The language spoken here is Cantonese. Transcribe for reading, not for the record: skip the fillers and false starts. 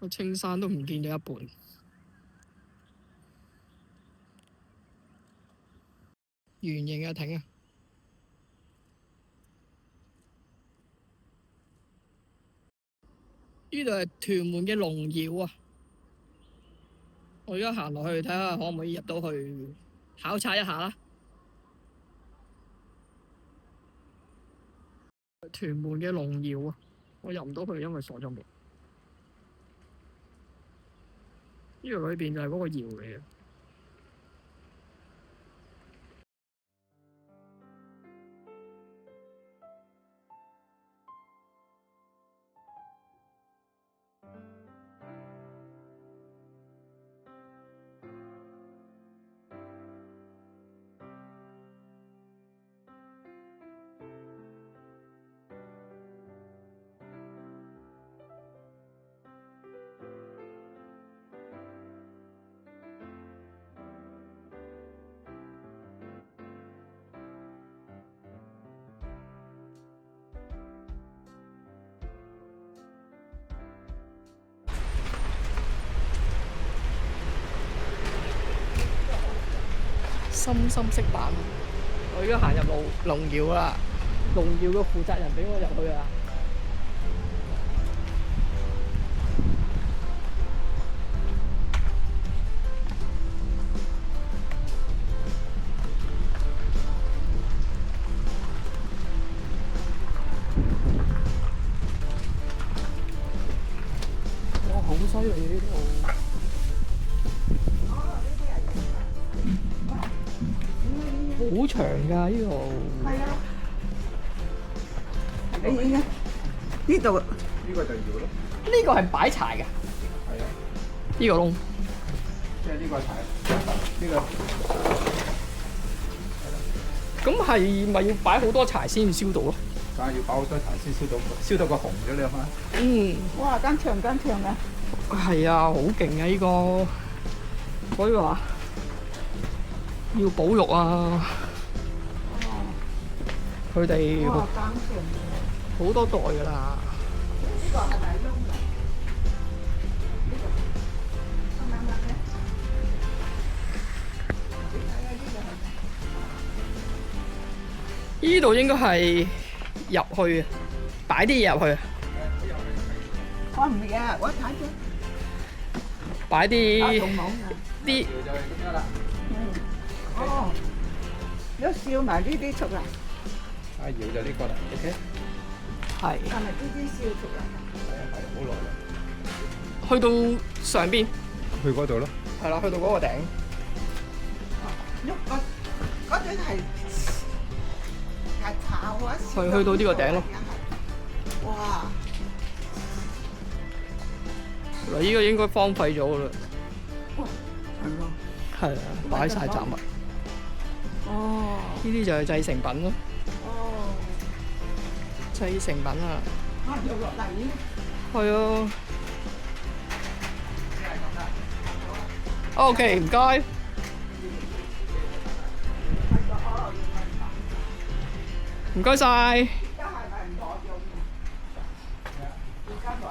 個青山都唔見咗一半。圓形嘅艇啊！呢度係屯門嘅龍窯啊！我而家行落去睇下可唔可以入到去考察一下啦。屯門嘅龍窯啊，我入唔到去，因為鎖咗門。呢度裏邊就係嗰個窯嚟嘅。深深色版，我而家行入龍窯啦。龍窯嘅負責人俾我入去啊！哇，好犀利呢度！好長㗎呢度。係啊。呢度呢個就窯咯。呢個係擺柴㗎。係啊。呢個窿。即係呢個柴，呢個。咁係咪要擺好多柴先燒到咯？梗係要擺好多柴先燒到個紅咗你啊嘛。嗯。哇！間長㗎。係啊，好勁啊！呢個可以話要保育啊！佢哋好多代㗎啦。呢個係咪窿嚟？呢度應該係入去，擺啲嘢入去。我唔係啊，我睇咗。擺啲啲。哦，都燒埋呢啲出嚟。啊，窯就呢個啦 ，OK。係。係咪呢啲燒出嚟？係好耐啦。去到上邊。去嗰度咯。係啦，去到嗰個頂。嗰啲係炒啊！去到呢個頂咯。哇！嗱，依個應該荒廢咗㗎啦。係咯。係啊，擺晒雜物。哦。呢啲就係製成品咯。哦。製成品啊。啊，又落嚟嘅。係啊。OK， 唔該。唔該晒。而家係咪唔攞咗？而家攞。